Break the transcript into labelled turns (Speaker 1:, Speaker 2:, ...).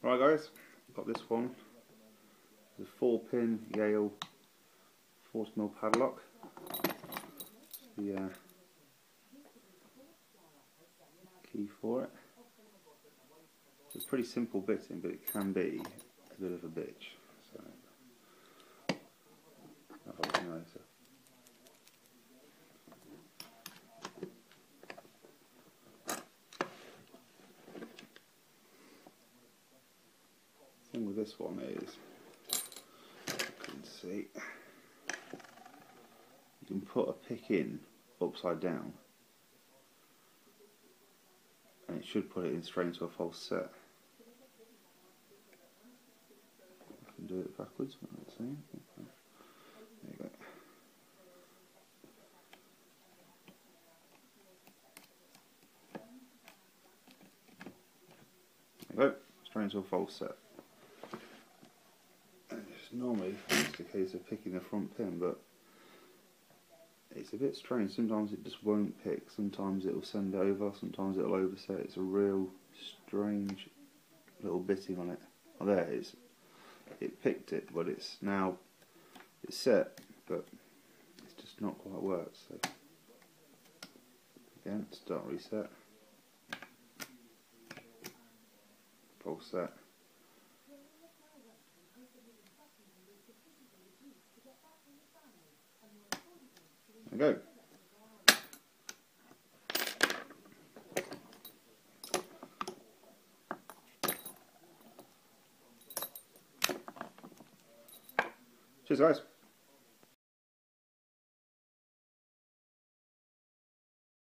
Speaker 1: Right guys, got this one. It's a 4-pin Yale 40mm padlock. The key for it. It's pretty simple bitting, but it can be a bit of a bitch. So I'll have a look later. The thing with this one is, you can see, you can put a pick in upside down, and it should put it in straight into a false set. I can do it backwards. Let's see. There you go. There you go. Straight into a false set. Normally it's a case of picking the front pin, but it's a bit strange. Sometimes it just won't pick, sometimes it'll send over, sometimes it'll overset. It's a real strange little bitting on it. Oh, there it is. It picked it, but it's set, but it's just not quite worked. So again, start reset, full set. There we go. Cheers guys.